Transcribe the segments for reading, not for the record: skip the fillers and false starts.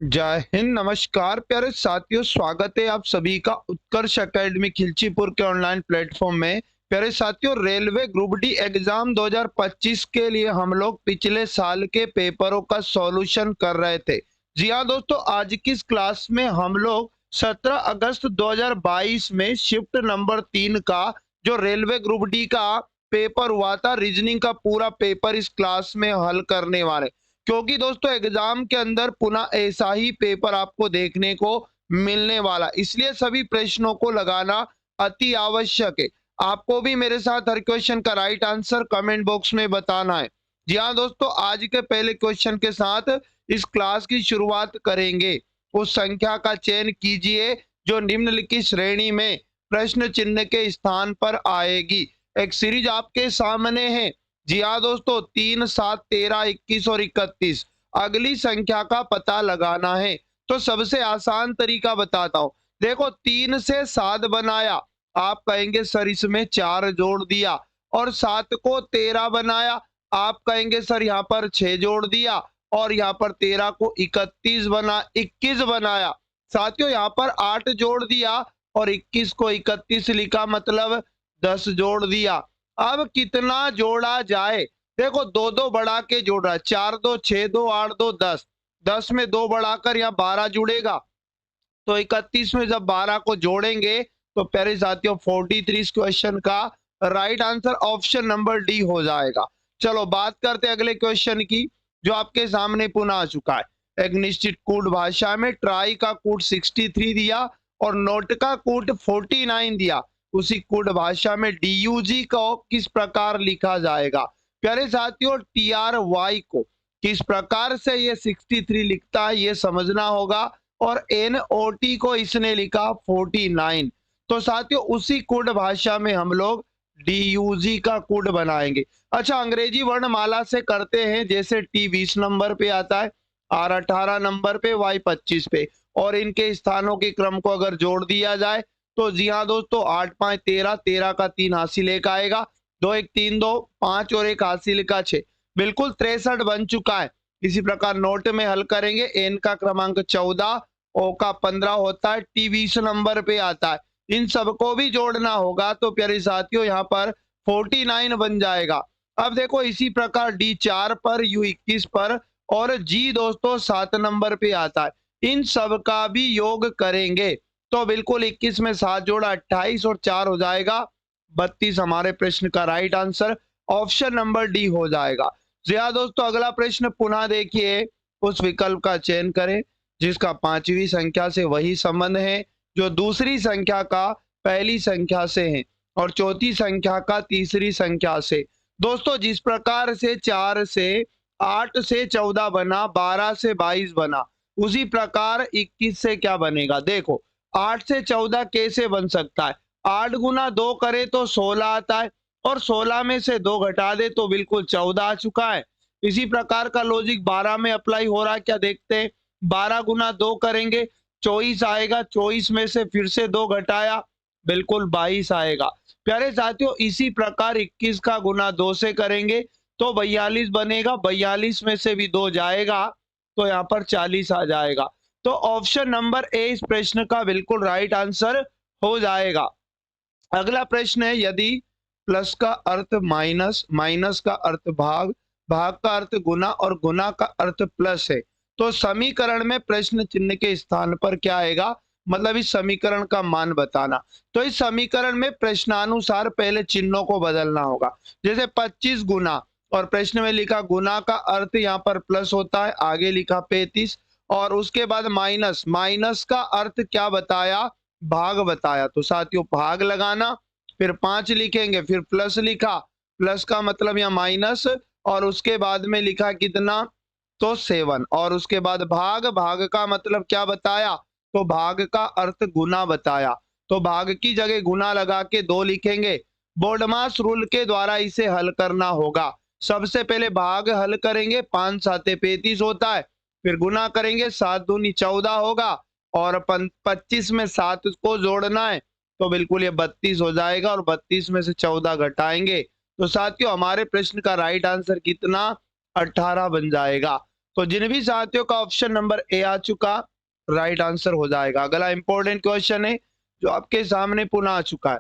जय हिंद, नमस्कार प्यारे साथियों। स्वागत है आप सभी का उत्कर्ष एकेडमी खिलचीपुर के ऑनलाइन प्लेटफॉर्म में। प्यारे साथियों, रेलवे ग्रुप डी एग्जाम 2025 के लिए हम लोग पिछले साल के पेपरों का सॉल्यूशन कर रहे थे। जी हाँ दोस्तों, आज की इस क्लास में हम लोग 17 अगस्त 2022 में शिफ्ट नंबर 3 का जो रेलवे ग्रुप डी का पेपर हुआ था, रीजनिंग का पूरा पेपर इस क्लास में हल करने वाले। क्योंकि दोस्तों एग्जाम के अंदर पुनः ऐसा ही पेपर आपको देखने को मिलने वाला, इसलिए सभी प्रश्नों को लगाना अति आवश्यक है। आपको भी मेरे साथ हर क्वेश्चन का राइट आंसर कमेंट बॉक्स में बताना है। जी हाँ दोस्तों, आज के पहले क्वेश्चन के साथ इस क्लास की शुरुआत करेंगे। उस संख्या का चयन कीजिए जो निम्नलिखित श्रेणी में प्रश्न चिन्ह के स्थान पर आएगी। एक सीरीज आपके सामने है। जी हाँ दोस्तों, 3, 7, 13, 21 और 31 अगली संख्या का पता लगाना है। तो सबसे आसान तरीका बताता हूं। देखो, 3 से 7 बनाया, आप कहेंगे सर इसमें 4 जोड़ दिया। और 7 को 13 बनाया, आप कहेंगे सर यहाँ पर 6 जोड़ दिया। और यहाँ पर 13 को 21 बनाया। साथियों यहाँ पर 8 जोड़ दिया और 21 को 31 लिखा, मतलब 10 जोड़ दिया। अब कितना जोड़ा जाए? देखो, दो दो बढ़ा के जोड़ रहा है। 4 2 6 2 8 2 10, 10 में 2 बढ़ाकर यहाँ 12 जुड़ेगा। तो 31 में जब 12 को जोड़ेंगे तो प्यारे साथियों 43 क्वेश्चन का right answer option number D हो जाएगा। चलो बात करते हैं अगले क्वेश्चन की, जो आपके सामने पुनः आ चुका है। एक निश्चित कूट भाषा में ट्राई का कूट 63 दिया और नोट का कूट 49 दिया। उसी कूट भाषा में डीयूजी को किस प्रकार लिखा जाएगा? प्यारे साथियों, TRY को किस प्रकार से ये 63 लिखता है ये समझना होगा। और NOT को इसने लिखा 49। तो साथियों उसी कोड भाषा में हम लोग DUG का कोड बनाएंगे। अच्छा, अंग्रेजी वर्णमाला से करते हैं, जैसे T 20 नंबर पे आता है, R 18 नंबर पे, Y 25 पे। और इनके स्थानों के क्रम को अगर जोड़ दिया जाए तो जी हाँ दोस्तों, 8 5 13, 13 का 3 हासिल एक आएगा, 2 1 3 2 5 और एक हासिल का 6, बिल्कुल 63 बन चुका है। इसी प्रकार नोट में हल करेंगे। N का क्रमांक 14, O का 15 होता है, T 20 नंबर पे आता है। इन सबको भी जोड़ना होगा तो प्यारे साथियों यहाँ पर 49 बन जाएगा। अब देखो, इसी प्रकार D 4 पर, U 21 पर और G दोस्तों 7 नंबर पे आता है। इन सब का भी योग करेंगे तो बिल्कुल 21 में 7 जोड़ा 28 और 4 हो जाएगा 32। हमारे प्रश्न का right answer option number D हो जाएगा। जी हाँ दोस्तों, अगला प्रश्न पुनः देखिए। उस विकल्प का चयन करें जिसका 5वीं संख्या से वही संबंध है जो दूसरी संख्या का पहली संख्या से है और चौथी संख्या का तीसरी संख्या से। दोस्तों जिस प्रकार से 4 से 8 से 14 बना, 12 से 22 बना, उसी प्रकार 21 से क्या बनेगा? देखो, 8 से 14 कैसे बन सकता है? 8 गुना 2 करे तो 16 आता है और 16 में से 2 घटा दे तो बिल्कुल 14 आ चुका है। इसी प्रकार का लॉजिक 12 में अप्लाई हो रहा है क्या? देखते हैं। 12 गुना 2 करेंगे 24 आएगा, 24 में से फिर से 2 घटाया, बिल्कुल 22 आएगा। प्यारे साथियों इसी प्रकार 21 का गुना 2 से करेंगे तो 42 बनेगा, 42 में से भी 2 जाएगा तो यहाँ पर 40 आ जाएगा। तो ऑप्शन नंबर ए इस प्रश्न का बिल्कुल राइट आंसर हो जाएगा। अगला प्रश्न है, यदि प्लस का अर्थ माइनस, माइनस का अर्थ भाग, भाग का अर्थ गुना और गुना का अर्थ प्लस है तो समीकरण में प्रश्न चिन्ह के स्थान पर क्या आएगा? मतलब इस समीकरण का मान बताना। तो इस समीकरण में प्रश्नानुसार पहले चिन्हों को बदलना होगा। जैसे 25 गुना, और प्रश्न में लिखा गुना का अर्थ यहाँ पर प्लस होता है, आगे लिखा 35। और उसके बाद माइनस, माइनस का अर्थ क्या बताया? भाग बताया। तो साथियों भाग लगाना, फिर 5 लिखेंगे, फिर प्लस लिखा, प्लस का मतलब यहाँ माइनस, और उसके बाद में लिखा कितना? तो 7। और उसके बाद भाग, भाग का मतलब क्या बताया? तो भाग का अर्थ गुना बताया। तो भाग की जगह गुना लगा के 2 लिखेंगे। बोर्डमास रूल के द्वारा इसे हल करना होगा। सबसे पहले भाग हल करेंगे, 5 7 35 होता है, फिर गुना करेंगे, 7 दूनी 14 होगा और 25 में 7 को जोड़ना है तो बिल्कुल ये 32 हो जाएगा और 32 में से 14 घटाएंगे तो साथियों हमारे प्रश्न का राइट आंसर कितना? 18 बन जाएगा। तो जिन भी साथियों का ऑप्शन नंबर ए आ चुका, राइट आंसर हो जाएगा। अगला इंपॉर्टेंट क्वेश्चन है जो आपके सामने पुनः आ चुका है।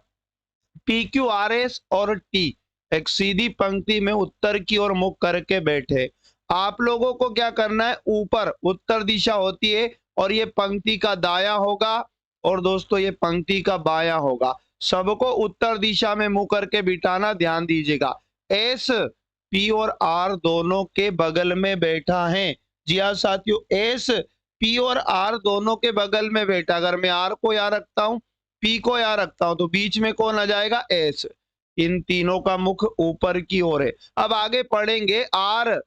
पी क्यू आर एस और टी एक सीधी पंक्ति में उत्तर की ओर मुख करके बैठे। आप लोगों को क्या करना है, ऊपर उत्तर दिशा होती है और ये पंक्ति का दाया होगा और दोस्तों ये पंक्ति का बाया होगा। सबको उत्तर दिशा में मुंह करके बिठाना, ध्यान दीजिएगा। एस पी और आर दोनों के बगल में बैठा है। जी हाँ साथियों, एस पी और आर दोनों के बगल में बैठा। अगर मैं आर को यहाँ रखता हूँ, पी को यहाँ रखता हूं, तो बीच में कौन आ जाएगा, एस। इन तीनों का मुख ऊपर की ओर है। अब आगे पढ़ेंगे, आर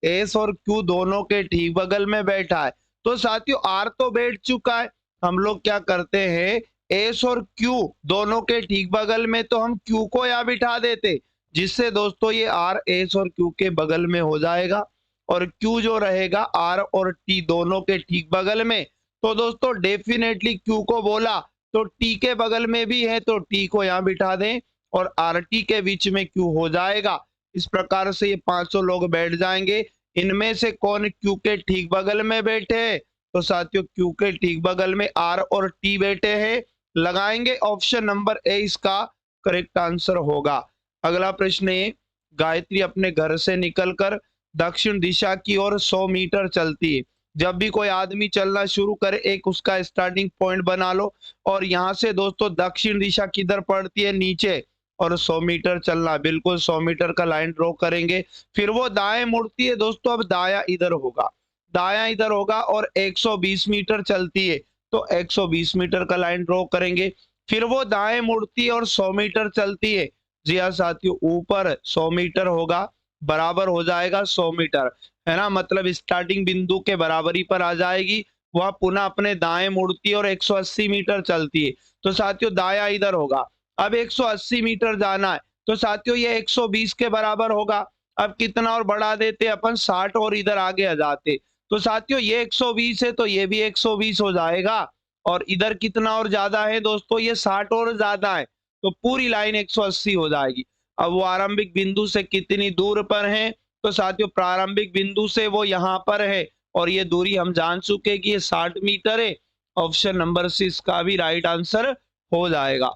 एस और क्यू दोनों के ठीक बगल में बैठा है। तो साथियों आर तो बैठ चुका है, हम लोग क्या करते हैं, एस और क्यू दोनों के ठीक बगल में, तो हम क्यू को यहाँ बिठा देते, जिससे दोस्तों ये आर एस और क्यू के बगल में हो जाएगा और क्यू जो रहेगा आर और टी दोनों के ठीक बगल में। तो दोस्तों डेफिनेटली क्यू को बोला तो टी के बगल में भी है, तो टी को यहाँ बिठा दें और आर टी के बीच में क्यू हो जाएगा। इस प्रकार से ये 500 लोग बैठ जाएंगे। इनमें से कौन क्यू के ठीक बगल में बैठे, तो साथियों क्यू के ठीक बगल में आर और टी बैठे हैं। लगाएंगे ऑप्शन नंबर ए, इसका करेक्ट आंसर होगा। अगला प्रश्न है, गायत्री अपने घर से निकलकर दक्षिण दिशा की ओर 100 मीटर चलती है। जब भी कोई आदमी चलना शुरू करे, एक उसका स्टार्टिंग पॉइंट बना लो और यहाँ से दोस्तों दक्षिण दिशा किधर पड़ती है, नीचे, और 100 मीटर चलना, बिल्कुल 100 मीटर का लाइन ड्रॉ करेंगे। फिर वो दाएं मुड़ती है दोस्तों, अब दाया इधर होगा, दाया इधर होगा और 120 मीटर चलती है, तो 120 मीटर का लाइन ड्रॉ करेंगे। फिर वो दाएं मुड़ती है और 100 मीटर चलती है। जी हाँ साथियों, ऊपर 100 मीटर होगा, बराबर हो जाएगा 100 मीटर, है ना, मतलब स्टार्टिंग बिंदु के बराबरी पर आ जाएगी। वह पुनः अपने दाएं मुड़ती है और 180 मीटर चलती है, तो साथियों दाया इधर होगा। अब 180 मीटर जाना है, तो साथियों ये 120 के बराबर होगा। अब कितना और बढ़ा देते अपन, 60 और इधर आगे आ जाते, तो साथियों ये 120 है तो ये भी 120 हो जाएगा। और इधर कितना और ज्यादा है दोस्तों, ये 60 और ज्यादा है, तो पूरी लाइन 180 हो जाएगी। अब वो आरंभिक बिंदु से कितनी दूर पर है, तो साथियों प्रारंभिक बिंदु से वो यहाँ पर है और ये दूरी हम जान चुके कि ये 60 मीटर है। ऑप्शन नंबर सी इसका भी राइट आंसर हो जाएगा।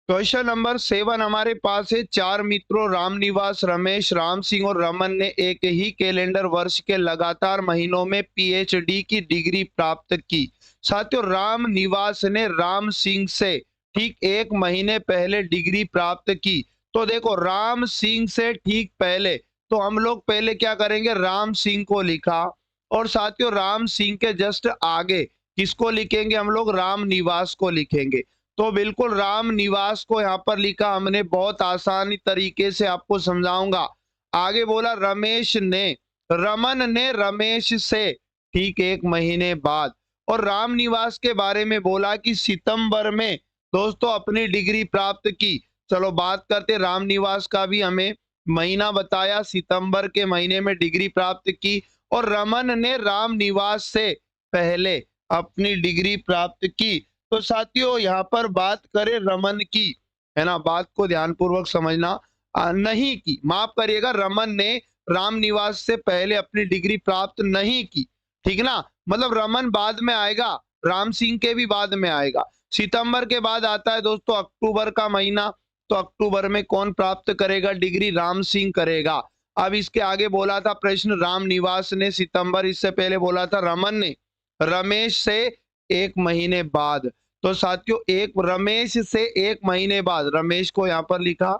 क्वेश्चन नंबर 7 हमारे पास है, 4 मित्रों रामनिवास, रमेश, राम सिंह और रमन ने एक ही कैलेंडर वर्ष के लगातार महीनों में पीएचडी की डिग्री प्राप्त की। साथियों रामनिवास ने राम सिंह से ठीक 1 महीने पहले डिग्री प्राप्त की। तो देखो राम सिंह से ठीक पहले, तो हम लोग पहले क्या करेंगे, राम सिंह को लिखा और साथियों राम सिंह के जस्ट आगे किसको लिखेंगे हम लोग, राम निवास को लिखेंगे। तो बिल्कुल राम निवास को यहाँ पर लिखा हमने, बहुत आसानी तरीके से आपको समझाऊंगा। आगे बोला रमेश ने, रमन ने रमेश से ठीक 1 महीने बाद, और राम निवास के बारे में बोला कि सितंबर में दोस्तों अपनी डिग्री प्राप्त की। चलो बात करते, राम निवास का भी हमें महीना बताया, सितंबर के महीने में डिग्री प्राप्त की। और रमन ने राम निवास से पहले अपनी डिग्री प्राप्त की। तो साथियों यहाँ पर बात करें रमन की, है ना, बात को ध्यानपूर्वक समझना, नहीं की, माफ करिएगा, रमन ने राम निवास से पहले अपनी डिग्री प्राप्त नहीं की, ठीक ना, मतलब रमन बाद में आएगा, राम सिंह के भी बाद में आएगा। सितंबर के बाद आता है दोस्तों अक्टूबर का महीना, तो अक्टूबर में कौन प्राप्त करेगा डिग्री, राम सिंह करेगा। अब इसके आगे बोला था प्रश्न, राम निवास ने सितंबर, इससे पहले बोला था रमन ने रमेश से 1 महीने बाद। तो साथियों एक रमेश से 1 महीने बाद, रमेश को यहाँ पर लिखा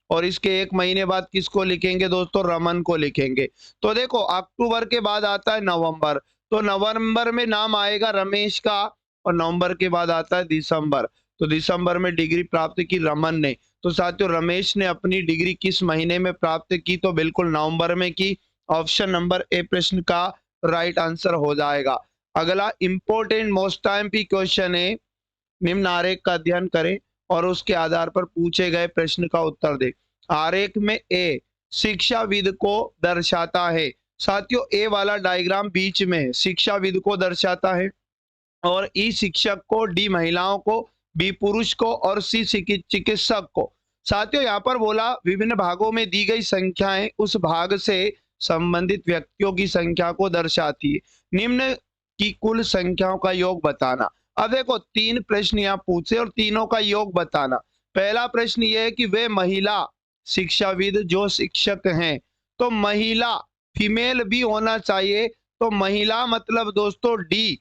और इसके 1 महीने बाद किसको लिखेंगे दोस्तों, रमन को लिखेंगे। तो देखो अक्टूबर के बाद आता है नवंबर, तो नवंबर में नाम आएगा रमेश का, और नवंबर के बाद आता है दिसंबर, तो दिसंबर में डिग्री प्राप्त की रमन ने। तो साथियों रमेश ने अपनी डिग्री किस महीने में प्राप्त की, तो बिल्कुल नवंबर में की। ऑप्शन नंबर ए प्रश्न का राइट आंसर हो जाएगा। अगला इंपॉर्टेंट मोस्ट एमपी क्वेश्चन है, निम्न आरेख का अध्ययन करें और उसके आधार पर पूछे गए प्रश्न का उत्तर दें। आरेख में ए शिक्षाविद को दर्शाता है। साथियों ए वाला डायग्राम बीच में शिक्षाविद को दर्शाता है, और ई शिक्षक को, डी महिलाओं को, बी पुरुष को और सी चिकित्सक को। साथियों यहाँ पर बोला विभिन्न भागों में दी गई संख्याएं उस भाग से संबंधित व्यक्तियों की संख्या को दर्शाती है। निम्न की कुल संख्याओं का योग बताना। अब देखो 3 प्रश्न यहाँ पूछे और तीनों का योग बताना। पहला प्रश्न ये है कि वे महिला शिक्षाविद जो शिक्षक हैं, तो महिला फीमेल भी होना चाहिए। तो महिला मतलब दोस्तों डी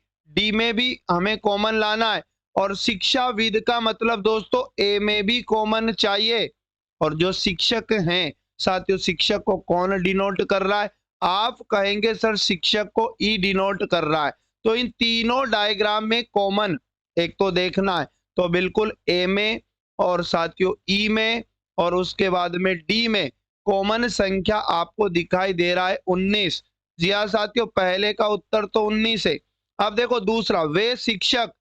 में भी हमें कॉमन लाना है, और शिक्षाविद का मतलब दोस्तों ए में भी कॉमन चाहिए। और जो शिक्षक हैं साथियों, शिक्षक को कौन डिनोट कर रहा है? आप कहेंगे सर शिक्षक को ई डिनोट कर रहा है। तो इन तीनों डायग्राम में कॉमन एक तो देखना है, तो बिल्कुल ए में और साथियों ई में और उसके बाद में डी में कॉमन संख्या आपको दिखाई दे रहा है 19। जी हाँ साथियों, पहले का उत्तर तो 19 है। अब देखो दूसरा, वे शिक्षक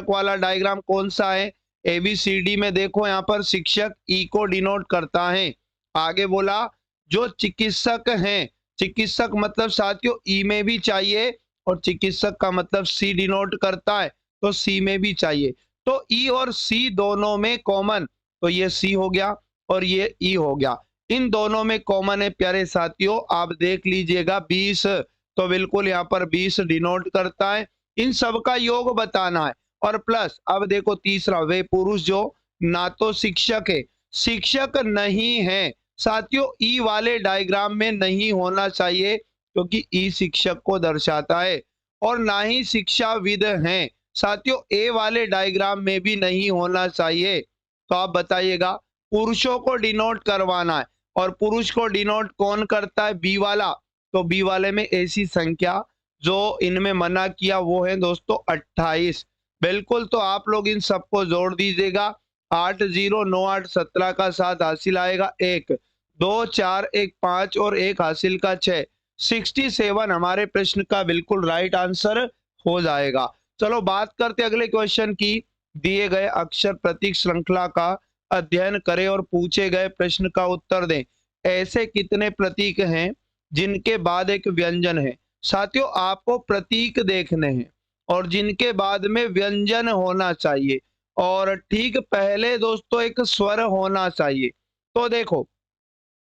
वाला डायग्राम कौन सा है? ABCD में देखो यहाँ पर शिक्षक ई को डिनोट करता है। आगे बोला जो चिकित्सक हैं, चिकित्सक मतलब साथियों ई में भी चाहिए, और चिकित्सक का मतलब सी डिनोट करता है, तो सी में भी चाहिए। तो ई और सी दोनों में कॉमन, तो ये सी हो गया और ये ई हो गया। इन दोनों में कॉमन है प्यारे साथियों, आप देख लीजिएगा 20, तो बिल्कुल यहाँ पर 20 डिनोट करता है। इन सब का योग बताना है और प्लस अब देखो तीसरा, वे पुरुष जो ना तो शिक्षक है, शिक्षक नहीं है साथियों, ई वाले डायग्राम में नहीं होना चाहिए क्योंकि ई शिक्षक को दर्शाता है, और ना ही शिक्षाविद हैं साथियों, ए वाले डायग्राम में भी नहीं होना चाहिए। तो आप बताइएगा, पुरुषों को डिनोट करवाना है और पुरुष को डिनोट कौन करता है? बी वाला। तो बी वाले में ऐसी संख्या जो इनमें मना किया वो है दोस्तों 28। बिल्कुल, तो आप लोग इन सबको जोड़ दीजिएगा। 8 0 9 8 17 का 7 हासिल आएगा 1 2 4 1 5 और 1 हासिल का 6, 67 हमारे प्रश्न का बिल्कुल राइट आंसर हो जाएगा। चलो बात करते अगले क्वेश्चन की। दिए गए अक्षर प्रतीक श्रृंखला का अध्ययन करें और पूछे गए प्रश्न का उत्तर दें। ऐसे कितने प्रतीक हैं जिनके बाद एक व्यंजन है? साथियों आपको प्रतीक देखने हैं और जिनके बाद में व्यंजन होना चाहिए, और ठीक पहले दोस्तों एक स्वर होना चाहिए। तो देखो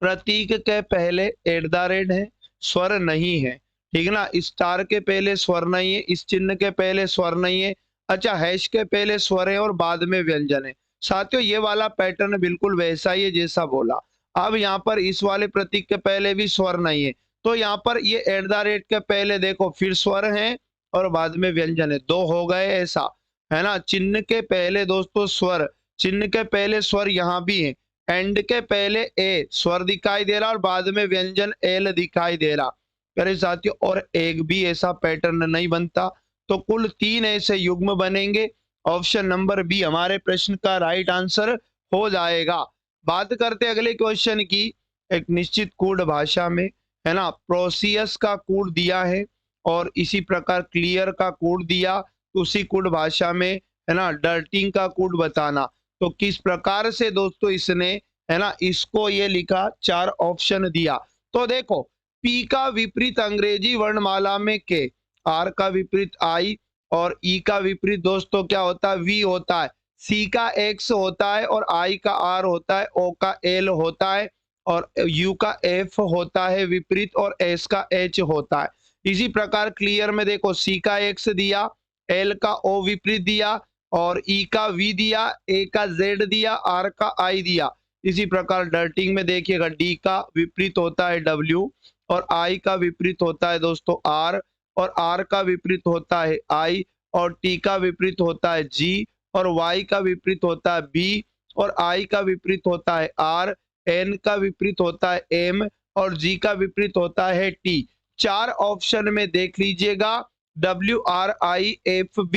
प्रतीक के पहले @ है, स्वर नहीं है, ठीक ना। स्टार के पहले स्वर नहीं है, इस चिन्ह के पहले स्वर नहीं है। अच्छा, हैश के पहले स्वर है और बाद में व्यंजन है। साथियों ये वाला पैटर्न बिल्कुल वैसा ही है जैसा बोला। अब यहाँ पर इस वाले प्रतीक के पहले भी स्वर नहीं है, तो यहाँ पर ये @ के पहले देखो फिर स्वर है और बाद में व्यंजन है, 2 हो गए ऐसा, है ना। चिन्ह के पहले दोस्तों स्वर, चिन्ह के पहले स्वर यहाँ भी है, एंड के पहले ए स्वर दिखाई दे रहा और बाद में व्यंजन एल दिखाई दे रहा मेरे साथियों, और एक भी ऐसा पैटर्न नहीं बनता। तो कुल 3 ऐसे युग्म बनेंगे। ऑप्शन नंबर बी हमारे प्रश्न का राइट आंसर हो जाएगा। बात करते अगले क्वेश्चन की। एक निश्चित कोड भाषा में, है ना, प्रोसियस का कोड दिया है और इसी प्रकार क्लियर का कोड दिया, उसी कोड भाषा में, है ना, डर्टिंग का कोड बताना। तो किस प्रकार से दोस्तों इसने, है ना, इसको ये लिखा, 4 ऑप्शन दिया। तो देखो पी का विपरीत अंग्रेजी वर्णमाला में के, आर का विपरीत आई और ई का विपरीत दोस्तों क्या होता है? वी होता है। सी का एक्स होता है और आई का आर होता है, ओ का एल होता है और यू का एफ होता है विपरीत, और एस का एच होता है। इसी प्रकार क्लियर में देखो सी का एक्स दिया, एल का ओ विपरीत दिया और ई का वी दिया, ए का जेड दिया, आर का आई दिया। इसी प्रकार डर्टिंग में देखिएगा डी का विपरीत होता है डब्ल्यू और आई का विपरीत होता है दोस्तों आर, और आर का विपरीत होता है आई, और टी का विपरीत होता है जी, और वाई का विपरीत होता है बी, और आई का विपरीत होता है आर, एन का विपरीत होता है एम और जी का विपरीत होता है टी। 4 ऑप्शन में देख लीजिएगा WRIFB,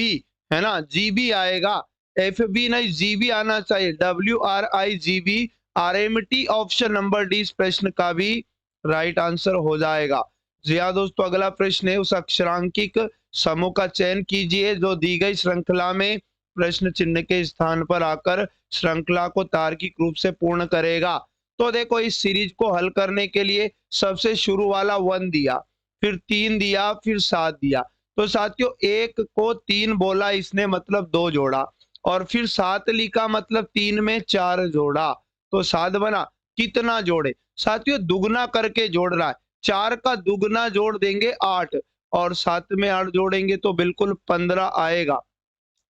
है ना, जी भी आएगा, FB नहीं जी भी आना चाहिए, WRIGB RMT। Option number D इस प्रश्न का भी राइट आंसर हो जाएगा। जी हाँ दोस्तों, अगला प्रश्न है, उस अक्षरांकित समूह का चयन कीजिए जो दी गई श्रृंखला में प्रश्न चिन्ह के स्थान पर आकर श्रृंखला को तार्किक रूप से पूर्ण करेगा। तो देखो इस सीरीज को हल करने के लिए सबसे शुरू वाला 1 दिया, फिर 3 दिया, फिर 7 दिया। तो साथियों 1 को 3 बोला इसने मतलब 2 जोड़ा, और फिर 7 लिखा मतलब 3 में 4 जोड़ा, तो 7 बना। कितना जोड़े? साथियों दुगना करके जोड़ रहा है, 4 का दुगना जोड़ देंगे 8 और 7 में 8 जोड़ेंगे तो बिल्कुल 15 आएगा।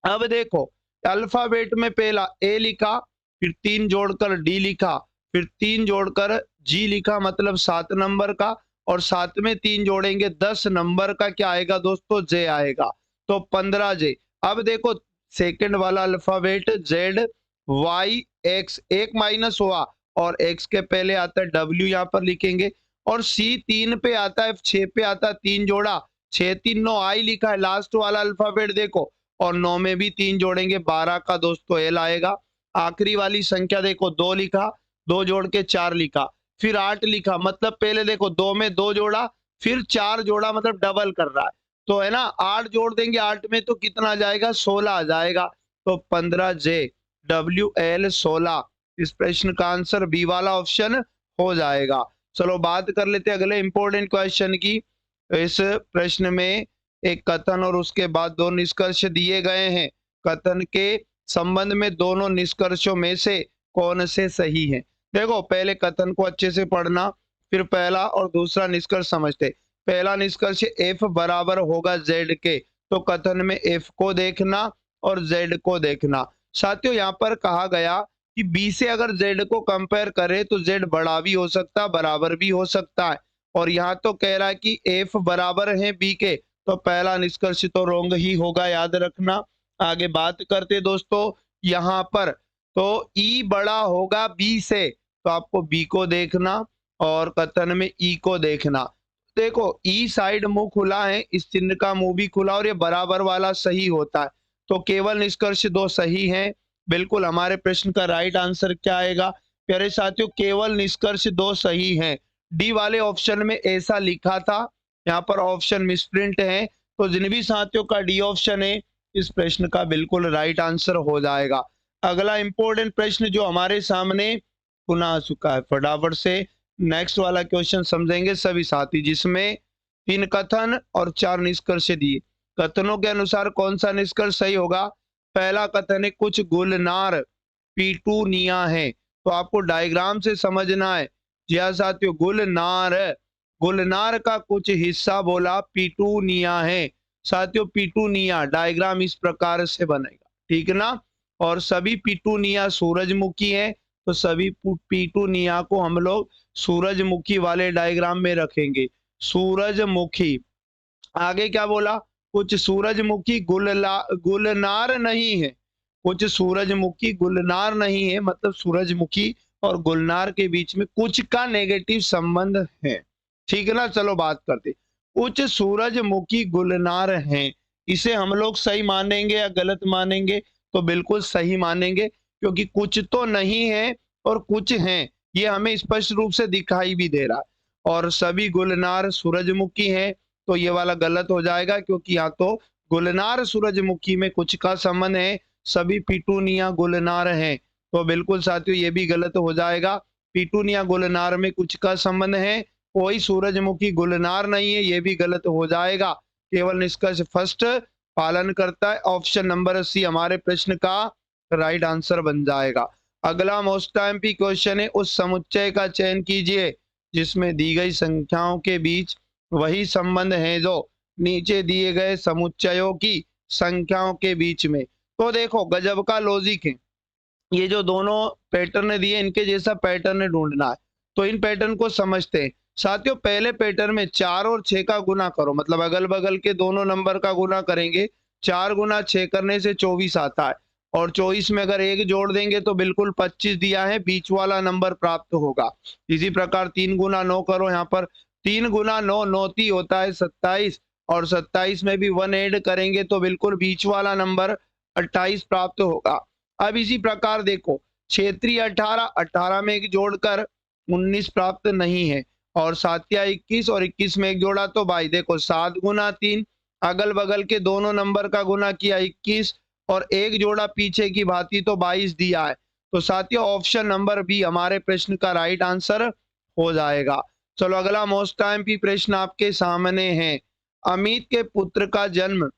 अब देखो अल्फाबेट में पहला ए लिखा, फिर 3 जोड़कर डी लिखा, फिर 3 जोड़कर जी लिखा मतलब 7 नंबर का, और 7 में 3 जोड़ेंगे 10 नंबर का क्या आएगा दोस्तों, जे आएगा, तो 15 जे। अब देखो सेकंड वाला अल्फाबेट जेड वाई एक्स, एक माइनस हुआ और एक्स के पहले आता है डब्ल्यू, यहाँ पर लिखेंगे, और सी 3 पे आता है, 6 पे आता है, 3 जोड़ा 6 3 9 आई लिखा है लास्ट वाला अल्फाबेट देखो, और 9 में भी 3 जोड़ेंगे 12 का दोस्तों एल आएगा। आखिरी वाली संख्या देखो 2 लिखा, 2 जोड़ के 4 लिखा, फिर 8 लिखा, मतलब पहले देखो 2 में 2 जोड़ा, फिर 4 जोड़ा, मतलब डबल कर रहा है, तो है ना 8 जोड़ देंगे 8 में तो कितना आ जाएगा, 16 आ जाएगा, तो 15 जे डब्ल्यू एल 16। इस प्रश्न का आंसर बी वाला ऑप्शन हो जाएगा। चलो बात कर लेते हैं अगले इंपॉर्टेंट क्वेश्चन की। इस प्रश्न में एक कथन और उसके बाद 2 निष्कर्ष दिए गए हैं। कथन के संबंध में दोनों निष्कर्षों में से कौन से सही हैं? देखो पहले कथन को अच्छे से पढ़ना, फिर पहला और दूसरा निष्कर्ष समझते। पहला निष्कर्ष एफ बराबर होगा जेड के, तो कथन में एफ को देखना और जेड को देखना। साथियों यहाँ पर कहा गया कि बी से अगर जेड को कंपेयर करें तो जेड बड़ा भी हो सकता है, बराबर भी हो सकता है, और यहाँ तो कह रहा है कि एफ बराबर है बी के, तो पहला निष्कर्ष तो रोंग ही होगा, याद रखना। आगे बात करते दोस्तों यहाँ पर, तो ई बड़ा होगा बी से, तो आपको बी को देखना और कथन में ई को देखना। देखो ई साइड मुंह खुला है, इस चिन्ह का मुंह भी खुला, और ये बराबर वाला सही होता है, तो केवल निष्कर्ष 2 सही हैं। बिल्कुल हमारे प्रश्न का राइट आंसर क्या आएगा प्यारे साथियों, केवल निष्कर्ष 2 सही हैं। डी वाले ऑप्शन में ऐसा लिखा था, यहाँ पर ऑप्शन मिसप्रिंट है, तो जिन भी साथियों का डी ऑप्शन है इस प्रश्न का बिल्कुल राइट आंसर हो जाएगा। अगला इंपॉर्टेंट प्रश्न जो हमारे सामने पुनः आ चुका है, फटाफट से नेक्स्ट वाला क्वेश्चन समझेंगे सभी साथी, जिसमें 3 कथन और 4 निष्कर्ष दिए। कथनों के अनुसार कौन सा निष्कर्ष सही होगा? पहला कथन है कुछ गुलनार पीटूनिया है, तो आपको डायग्राम से समझना है। जी हाँ साथियों, गुलनार, गुलनार का कुछ हिस्सा बोला पीटूनिया है। साथियों पीटूनिया डायग्राम इस प्रकार से बनेगा, ठीक ना, और सभी पीटूनिया सूरजमुखी है, तो सभी पीटूनिया को हम लोग सूरजमुखी वाले डायग्राम में रखेंगे, सूरजमुखी। आगे क्या बोला, कुछ सूरजमुखी गुलनार नहीं है, कुछ सूरजमुखी गुलनार नहीं है, मतलब सूरजमुखी और गुलनार के बीच में कुछ का नेगेटिव संबंध है, ठीक है ना। चलो बात करते, कुछ सूरजमुखी गुलनार हैं, इसे हम लोग सही मानेंगे या गलत मानेंगे? तो बिल्कुल सही मानेंगे, क्योंकि कुछ तो नहीं है और कुछ हैं, ये हमें स्पष्ट रूप से दिखाई भी दे रहा है। और सभी गुलनार सूरजमुखी हैं, तो ये वाला गलत हो जाएगा, क्योंकि यहाँ तो गुलनार सूरजमुखी में कुछ का संबंध है, सभी पीटूनिया गुलनार हैं, तो बिल्कुल साथियों ये भी गलत हो जाएगा। पीटूनिया गुलनार में कुछ का संबंध है, कोई सूरजमुखी गुलनार नहीं है, ये भी गलत हो जाएगा। केवल निष्कर्ष फर्स्ट पालन करता है, ऑप्शन नंबर सी हमारे प्रश्न का राइट आंसर बन जाएगा। अगला मोस्ट एमपी क्वेश्चन है, उस समुच्चय का चयन कीजिए जिसमें दी गई संख्याओं के बीच वही संबंध है जो नीचे दिए गए समुच्चयों की संख्याओं के बीच में। तो देखो गजब का लॉजिक है, ये जो दोनों पैटर्न दिए इनके जैसा पैटर्न ढूंढना है, तो इन पैटर्न को समझते हैं। साथियों पहले पैटर्न में 4 और 6 का गुना करो, मतलब अगल बगल के दोनों नंबर का गुना करेंगे, 4 गुना 6 करने से 24 आता है, और 24 में अगर 1 जोड़ देंगे तो बिल्कुल 25 दिया है, बीच वाला नंबर प्राप्त होगा। इसी प्रकार 3 गुना 9 करो, यहाँ पर 3 गुना 9 9 होता है 27, और 27 में भी 1 ऐड करेंगे तो बिल्कुल बीच वाला नंबर 28 प्राप्त होगा। अब इसी प्रकार देखो क्षेत्रीय 18, 18 में 1 जोड़कर 19 प्राप्त नहीं है, और 7 या 21 और 21 में 1 जोड़ा तो भाई देखो 7 गुना 3, अगल बगल के दोनों नंबर का गुना किया 21, और 1 जोड़ा पीछे की भांति तो 22 दिया है। तो साथियों ऑप्शन नंबर बी हमारे प्रश्न का राइट आंसर हो जाएगा। चलो अगला मोस्ट एमपी प्रश्न आपके सामने है। अमित के पुत्र का जन्म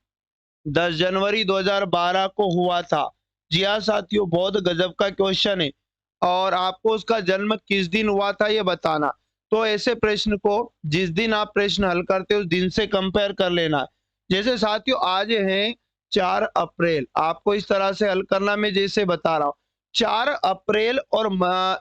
10 जनवरी 2012 को हुआ था। जी हाँ साथियों, बहुत गजब का क्वेश्चन है। और आपको उसका जन्म किस दिन हुआ था ये बताना। तो ऐसे प्रश्न को जिस दिन आप प्रश्न हल करते हो उस दिन से कंपेयर कर लेना है। जैसे साथियों आज है 4 अप्रैल, आपको इस तरह से हल करना मैं जैसे बता रहा हूँ। 4 अप्रैल और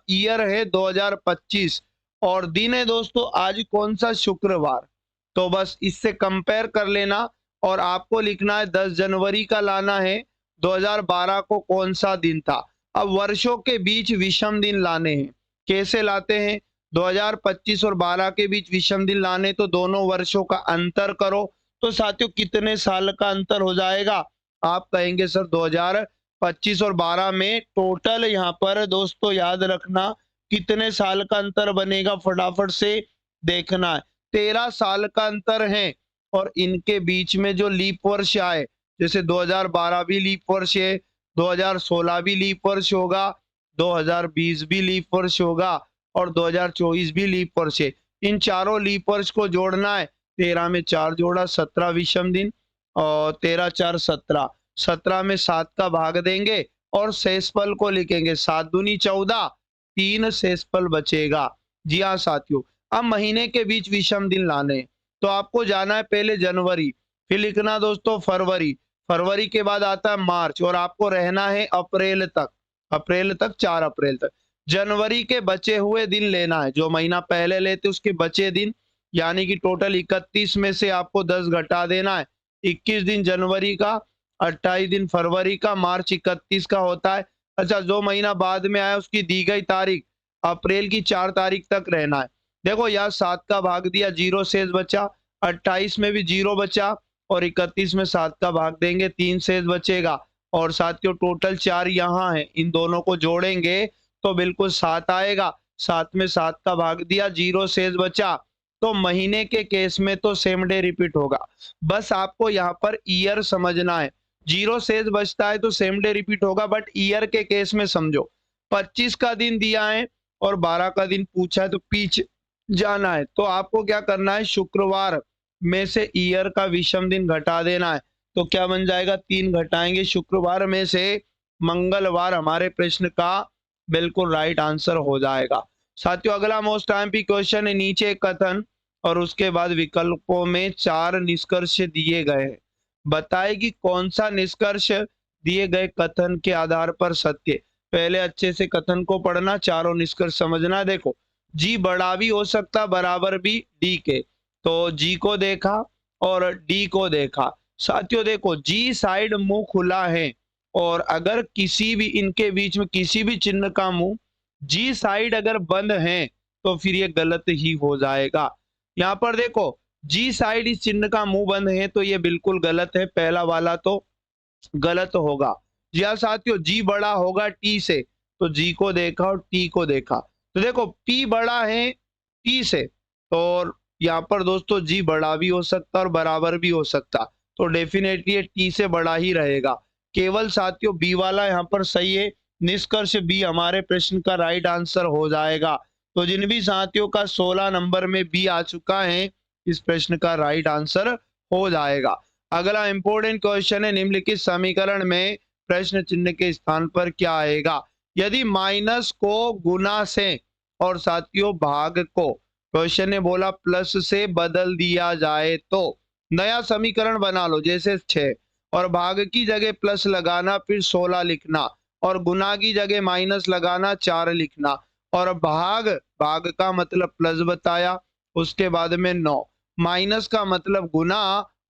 ईयर है 2025 और दिन है दोस्तों आज कौन सा, शुक्रवार। तो बस इससे कंपेयर कर लेना और आपको लिखना है 10 जनवरी का लाना है, 2012 को कौन सा दिन था। अब वर्षों के बीच विषम दिन लाने हैं, कैसे लाते हैं, 2025 और 12 के बीच विषम दिन लाने तो दोनों वर्षों का अंतर करो। तो साथियों कितने साल का अंतर हो जाएगा, आप कहेंगे सर 2025 और 12 में टोटल यहाँ पर दोस्तों याद रखना कितने साल का अंतर बनेगा, फटाफट से देखना है। 13 साल का अंतर है और इनके बीच में जो लीप वर्ष आए, जैसे 2012 भी लीप वर्ष है, 2016 भी लीप वर्ष होगा, 2020 भी लीप वर्ष होगा और 2024 भी लीप वर्ष है। इन चारों लीप वर्ष को जोड़ना है, 13 में 4 जोड़ा 17 विषम दिन और 13 4 17, 17 में 7 का भाग देंगे और शेषफल को लिखेंगे, 7 दूनी 14, 3 शेषफल बचेगा। जी हाँ साथियों, अब महीने के बीच विषम दिन लाने तो आपको जाना है पहले जनवरी, फिर लिखना दोस्तों फरवरी, फरवरी के बाद आता है मार्च और आपको रहना है अप्रैल तक, अप्रैल तक 4 अप्रैल तक। जनवरी के बचे हुए दिन लेना है, जो महीना पहले लेते उसके बचे दिन, यानी कि टोटल 31 में से आपको 10 घटा देना है। 21 दिन जनवरी का, 28 दिन फरवरी का, मार्च 31 का होता है। अच्छा जो महीना बाद में आया उसकी दी गई तारीख अप्रैल की 4 तारीख तक रहना है। देखो यहाँ 7 का भाग दिया, 0 शेष बचा, 28 में भी 0 बचा और 31 में 7 का भाग देंगे, 3 शेष बचेगा और साथियों टोटल 4 यहाँ है, इन दोनों को जोड़ेंगे तो बिल्कुल 7 आएगा। 7 में 7 का भाग दिया, 0 शेष बचा। तो महीने के केस में तो सेम डे रिपीट होगा, बस आपको यहाँ पर ईयर समझना है। 0 शेष बचता है तो सेम डे रिपीट होगा, बट ईयर के केस में समझो 25 का दिन दिया है और 12 का दिन पूछा है तो पीछे जाना है। तो आपको क्या करना है, शुक्रवार में से ईयर का विषम दिन घटा देना है। तो क्या बन जाएगा, 3 घटाएंगे शुक्रवार में से मंगलवार, हमारे प्रश्न का बिल्कुल राइट आंसर हो जाएगा। साथियों अगला मोस्ट आईएमपी क्वेश्चन है, नीचे कथन और उसके बाद विकल्पों में 4 निष्कर्ष दिए गए हैं, बताए कि कौन सा निष्कर्ष दिए गए कथन के आधार पर सत्य। पहले अच्छे से कथन को पढ़ना, चारों निष्कर्ष समझना। देखो जी बड़ा भी हो सकता बराबर भी डी के, तो जी को देखा और डी को देखा। साथियों देखो जी साइड मुंह खुला है और अगर किसी भी इनके बीच में किसी भी चिन्ह का मुंह जी साइड अगर बंद है तो फिर ये गलत ही हो जाएगा। यहाँ पर देखो जी साइड इस चिन्ह का मुंह बंद है तो ये बिल्कुल गलत है, पहला वाला तो गलत होगा। जी हाँ साथियों, जी बड़ा होगा टी से, तो जी को देखा और टी को देखा। तो देखो पी बड़ा है टी से, तो यहाँ पर दोस्तों जी बड़ा भी हो सकता और बराबर भी हो सकता, तो डेफिनेटली ये टी से बड़ा ही रहेगा। केवल साथियों बी वाला यहाँ पर सही है, निष्कर्ष बी हमारे प्रश्न का राइट आंसर हो जाएगा। तो जिन भी साथियों का 16 नंबर में बी आ चुका है, इस प्रश्न का राइट आंसर हो जाएगा। अगला इंपॉर्टेंट क्वेश्चन है, निम्नलिखित समीकरण में प्रश्न चिन्ह के स्थान पर क्या आएगा। यदि माइनस को गुना से और साथियों भाग को, क्वेश्चन ने बोला प्लस से बदल दिया जाए तो नया समीकरण बना लो, जैसे 6 और भाग की जगह प्लस लगाना, फिर 16 लिखना और गुना की जगह माइनस लगाना, 4 लिखना और भाग का मतलब प्लस बताया, उसके बाद में 9, माइनस का मतलब गुना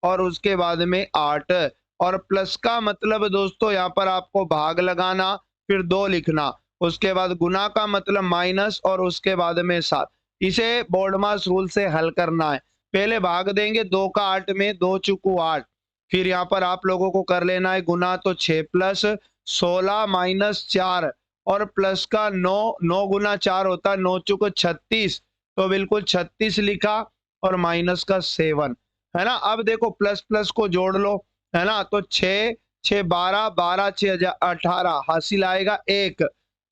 और उसके बाद में 8 और प्लस का मतलब दोस्तों यहाँ पर आपको भाग लगाना फिर 2 लिखना, उसके बाद गुना का मतलब माइनस और उसके बाद में 7। इसे बोर्ड मास रूल से हल करना है। पहले भाग देंगे 2 का 8 में, 2 चुकू 8, फिर यहाँ पर आप लोगों को कर लेना है गुना, तो 6 प्लस 16 माइनस 4 और प्लस का 9, 9 गुना 4 होता है 9 चुको 36, तो बिल्कुल 36 लिखा और माइनस का 7 है ना। अब देखो प्लस प्लस को जोड़ लो है ना, तो 6 6 12, 12 6 18 हासिल आएगा 1,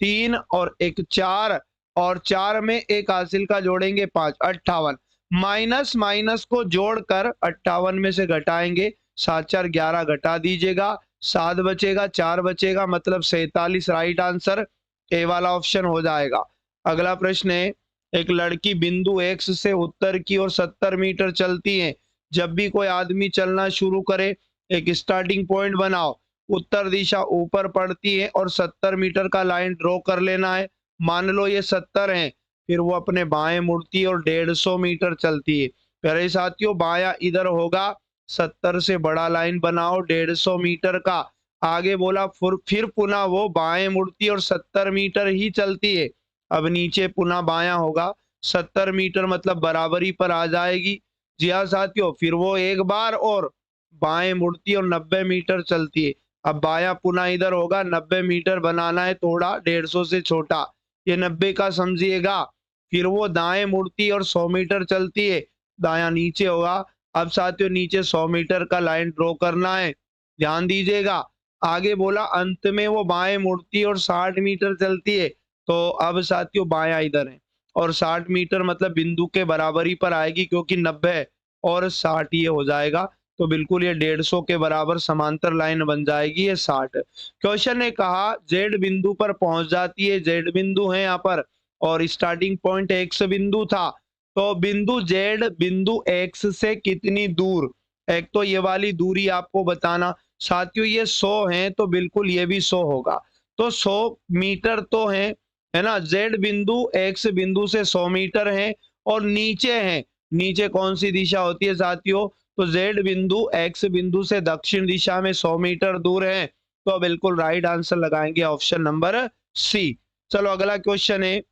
3 और 1 4 और 4 में 1 हासिल का जोड़ेंगे 5, 58। माइनस माइनस को जोड़कर 58 में से घटाएंगे, 7 4 11 घटा दीजिएगा, 7 बचेगा, 4 बचेगा, मतलब 47 राइट आंसर। ए वाला ऑप्शन हो जाएगा। अगला प्रश्न है, एक लड़की बिंदु एक्स से उत्तर की ओर 70 मीटर चलती है। जब भी कोई आदमी चलना शुरू करे, एक स्टार्टिंग पॉइंट बनाओ। उत्तर दिशा ऊपर पड़ती है और 70 मीटर का लाइन ड्रॉ कर लेना है। मान लो ये 70 है, फिर वो अपने बाएं मुड़ती है और 150 मीटर चलती है। प्यारे साथियों, बायां इधर होगा, 70 से बड़ा लाइन बनाओ 150 मीटर का। आगे बोला फिर पुनः वो बाएं मुड़ती है और 70 मीटर ही चलती है। अब नीचे पुनः बायां होगा, 70 मीटर मतलब बराबरी पर आ जाएगी। जी हाँ साथियों, फिर वो एक बार और बाएं मुड़ती है और 90 मीटर चलती है। अब बायां पुनः इधर होगा, 90 मीटर बनाना है, थोड़ा 150 से छोटा, ये 90 का समझिएगा। फिर वो दाएं मुड़ती है और 100 मीटर चलती है, दायां नीचे होगा। अब साथियों नीचे 100 मीटर का लाइन ड्रॉ करना है, ध्यान दीजिएगा। आगे बोला अंत में वो बाएं मुड़ती है और 60 मीटर चलती है। तो अब साथियों बायां इधर है और 60 मीटर मतलब बिंदु के बराबरी पर आएगी, क्योंकि 90 और 60 ये हो जाएगा। तो बिल्कुल ये 150 के बराबर समांतर लाइन बन जाएगी, ये 60। क्वेश्चन ने कहा जेड बिंदु पर पहुंच जाती है, जेड बिंदु है यहाँ पर और स्टार्टिंग पॉइंट एक्स बिंदु था। तो बिंदु जेड बिंदु एक्स से कितनी दूर, एक तो ये वाली दूरी आपको बताना। साथियों ये 100 है तो बिल्कुल ये भी 100 होगा, तो 100 मीटर तो है ना। जेड बिंदु एक्स बिंदु से 100 मीटर है और नीचे है, नीचे कौन सी दिशा होती है साथियों, तो जेड बिंदु एक्स बिंदु से दक्षिण दिशा में 100 मीटर दूर है। तो बिल्कुल राइट आंसर लगाएंगे ऑप्शन नंबर सी। चलो अगला क्वेश्चन है,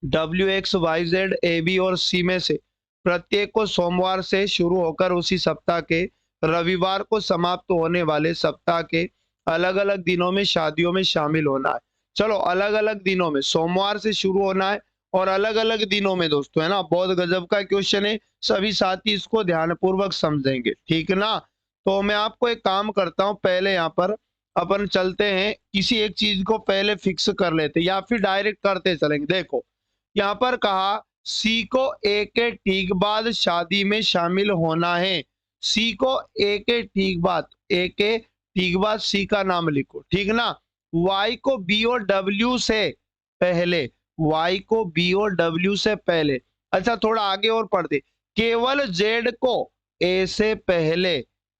W X Y Z A B और सी में से प्रत्येक को सोमवार से शुरू होकर उसी सप्ताह के रविवार को समाप्त होने वाले सप्ताह के अलग अलग दिनों में शादियों में शामिल होना है। चलो अलग अलग दिनों में, सोमवार से शुरू होना है और अलग अलग दिनों में दोस्तों, है ना। बहुत गजब का क्वेश्चन है, सभी साथी इसको ध्यानपूर्वक समझेंगे, ठीक ना। तो मैं आपको एक काम करता हूं, पहले यहाँ पर अपन चलते हैं, किसी एक चीज को पहले फिक्स कर लेते या फिर डायरेक्ट करते चलेंगे। देखो यहाँ पर कहा सी को ए के ठीक बाद शादी में शामिल होना है। सी को ए के ठीक बाद, ए के ठीक बाद सी का नाम लिखो, ठीक ना। वाई को बी और डब्ल्यू से पहले, वाई को बी और डब्ल्यू से पहले। अच्छा थोड़ा आगे और पढ़ते, केवल जेड को ए से पहले,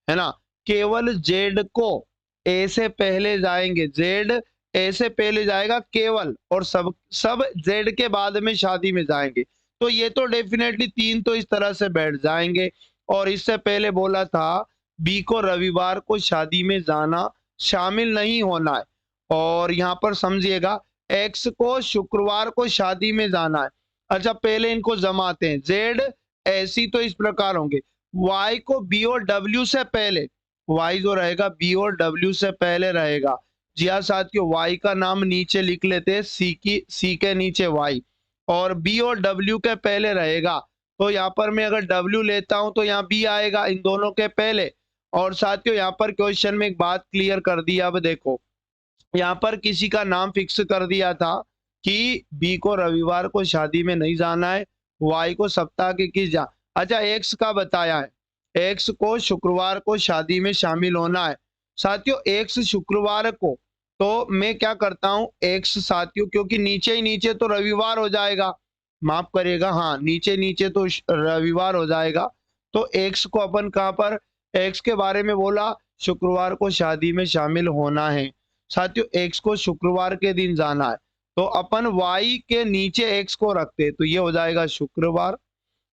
है ना, केवल जेड को ए से पहले जाएंगे, जेड ए से पहले जाएगा केवल, और सब जेड के बाद में शादी में जाएंगे। तो ये तो डेफिनेटली 3 तो इस तरह से बैठ जाएंगे। और इससे पहले बोला था बी को रविवार को शादी में जाना शामिल नहीं होना है। और यहाँ पर समझिएगा एक्स को शुक्रवार को शादी में जाना है। अच्छा पहले इनको जमाते हैं, जेड ऐसी तो इस प्रकार होंगे, वाई को बी और डब्ल्यू से पहले, वाई जो रहेगा बी और डब्ल्यू से पहले रहेगा। जी हाँ साथियों, वाई का नाम नीचे लिख लेते हैं, सी के नीचे वाई, और बी और डब्ल्यू के पहले रहेगा। तो यहाँ पर मैं अगर डब्ल्यू लेता हूं तो यहाँ बी आएगा इन दोनों के पहले। और साथियों यहाँ पर क्वेश्चन में एक बात क्लियर कर दी। अब देखो यहाँ पर किसी का नाम फिक्स कर दिया था कि बी को रविवार को शादी में नहीं जाना है, वाई को सप्ताह के किस जा, अच्छा एक्स का बताया है, एक्स को शुक्रवार को शादी में शामिल होना है। साथियों एक्स शुक्रवार को, तो मैं क्या करता हूं एक्स साथियों, क्योंकि नीचे ही नीचे तो रविवार हो जाएगा, माफ करिएगा, हाँ नीचे नीचे तो रविवार हो जाएगा। तो एक्स को अपन कहां पर, एक्स के बारे में बोला शुक्रवार को शादी में शामिल होना है। साथियों एक्स को शुक्रवार के दिन जाना है, तो अपन वाई के नीचे एक्स को रखते, तो ये हो जाएगा शुक्रवार,